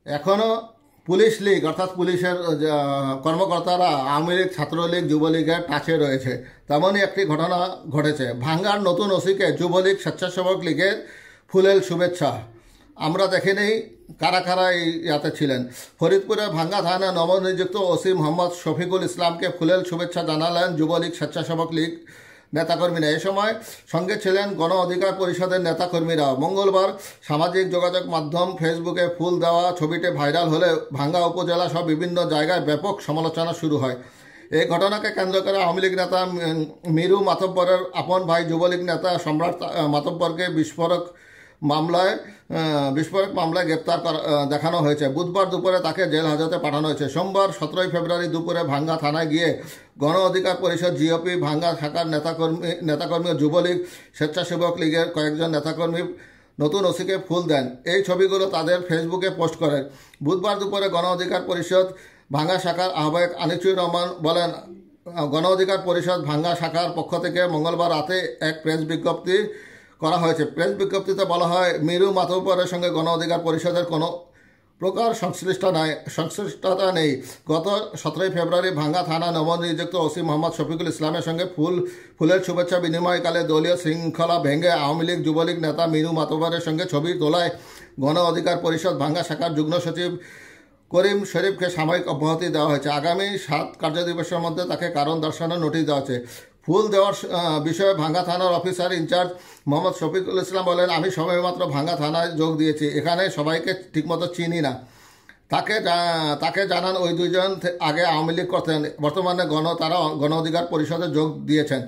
এখনও পুলিশ লীগ অর্থাৎ পুলিশের কর্মকর্তারা আওয়ামী লীগ, ছাত্রলীগ, যুবলীগের টাচে রয়েছে। তেমনই একটি ঘটনা ঘটেছে। ভাঙ্গার নতুন ওসিকে যুবলীগ, স্বেচ্ছাসেবক লীগের ফুলেল শুভেচ্ছা। আমরা দেখে নেই কারা কারা এই ইয়াতে ছিলেন। ফরিদপুরে ভাঙ্গা থানায় নবনিযুক্ত ওসি মোহাম্মদ শফিকুল ইসলামকে ফুলেল শুভেচ্ছা জানালেন যুবলীগ, স্বেচ্ছাসেবক লীগ নেতাকর্মীরা। এ সময় সঙ্গে ছিলেন গণ অধিকার পরিষদের নেতাকর্মীরা। মঙ্গলবার সামাজিক যোগাযোগ মাধ্যম ফেসবুকে ফুল দেওয়া ছবিটি ভাইরাল হলে ভাঙ্গা উপজেলা সহ বিভিন্ন জায়গায় ব্যাপক সমালোচনা শুরু হয়। এই ঘটনাকে কেন্দ্র করে আওয়ামী লীগ নেতা মিরু মাতব্বরের আপন ভাই যুবলীগ নেতা সম্রাট মাতব্বরকে বিস্ফোরক মামলায় গ্রেপ্তার দেখানো হয়েছে। বুধবার দুপুরে তাকে জেল হাজতে পাঠানো হয়েছে। সোমবার 17 ফেব্রুয়ারি দুপুরে ভাঙ্গা থানায় গিয়ে গণ অধিকার পরিষদ, জিওপি, ভাঙ্গা শাখার নেতাকর্মী ও যুবলীগ, স্বেচ্ছাসেবক লীগের কয়েকজন নেতাকর্মী নতুন ওসিকে ফুল দেন। এই ছবিগুলো তাদের ফেসবুকে পোস্ট করেন। বুধবার দুপুরে গণ অধিকার পরিষদ ভাঙ্গা শাখার আহ্বায়ক আনিসুর রহমান বলেন, গণ অধিকার পরিষদ ভাঙ্গা শাখার পক্ষ থেকে মঙ্গলবার রাতে এক প্রেস বিজ্ঞপ্তি করা হয়েছে। প্রেস বিজ্ঞপ্তিতে বলা হয়, মিরু মাতব্বরের সঙ্গে গণ অধিকার পরিষদের কোনো প্রকার সংশ্লিষ্টতা নেই। গত 17 ফেব্রুয়ারি ভাঙ্গা থানা নবনিযুক্ত ওসি মোহাম্মদ শফিকুল ইসলামের সঙ্গে ফুলের শুভেচ্ছা বিনিময়কালে দলীয় শৃঙ্খলা ভেঙে আওয়ামী লীগ, যুবলীগ নেতা মিরু মাতব্বরের সঙ্গে ছবি তোলায় গণ অধিকার পরিষদ ভাঙ্গা শাখার যুগ্ম সচিব করিম শরীফকে সাময়িক অব্যাহতি দেওয়া হয়েছে। আগামী 7 কার্যদিবসের মধ্যে তাকে কারণ দর্শানোর নোটিশ দেওয়া হয়েছে। ফুল দেওয়ার বিষয়ে ভাঙ্গা থানার অফিসার ইনচার্জ মোহাম্মদ শফিকুল ইসলাম বলেন, আমি সবেমাত্র ভাঙ্গা থানায় যোগ দিয়েছি, এখানে সবাইকে ঠিকমতো চিনি না। তাকে জানান ওই দুইজন আগে আওয়ামী লীগ করতেন, বর্তমানে তারা গণ অধিকার পরিষদে যোগ দিয়েছেন।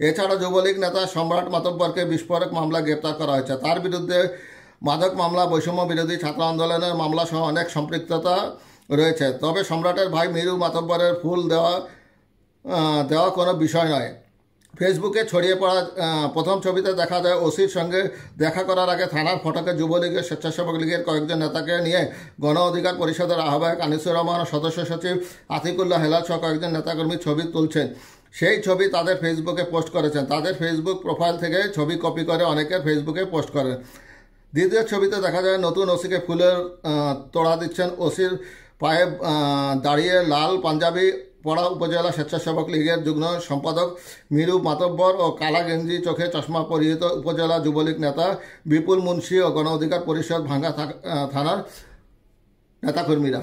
এছাড়া যুবলীগ নেতা সম্রাট মাতব্বরকে বিস্ফোরক মামলায় গ্রেপ্তার করা হয়েছে। তার বিরুদ্ধে মাদক মামলা, বৈষম্য বিরোধী ছাত্র আন্দোলনের মামলা সহ অনেক সম্পৃক্ততা রয়েছে। তবে সম্রাটের ভাই মিরু মাতব্বরের ফুল দেওয়া কোনো বিষয় নয়। ফেসবুকে ছড়িয়ে পড়া প্রথম ছবিতে দেখা যায় ওসির সঙ্গে দেখা করার আগে থানার ফটকে যুবলীগের, স্বেচ্ছাসেবক লীগের কয়েকজন নেতাকে নিয়ে গণ অধিকার পরিষদের আহ্বায়ক আনিসুর রহমান ও সদস্য সচিব আতিকুল্লাহ হেলাল সহ কয়েকজন নেতাকর্মী ছবি তুলছেন। সেই ছবি তাদের ফেসবুকে পোস্ট করেছেন। তাদের ফেসবুক প্রোফাইল থেকে ছবি কপি করে অনেকের ফেসবুকে পোস্ট করেন। দ্বিতীয় ছবিতে দেখা যায় নতুন ওসিকে ফুলের তোড়া দিচ্ছেন। ওসির পায়ে দাঁড়িয়ে লাল পাঞ্জাবি পড়া উপজেলা স্বেচ্ছাসেবক লীগের যুগ্ম সম্পাদক মিরু মাতব্বর ও কালা গেঞ্জি, চোখে চশমা পরিহিত উপজেলা যুবলীগ নেতা বিপুল মুন্সি ও গণ অধিকার পরিষদ ভাঙ্গা থানার নেতাকর্মীরা।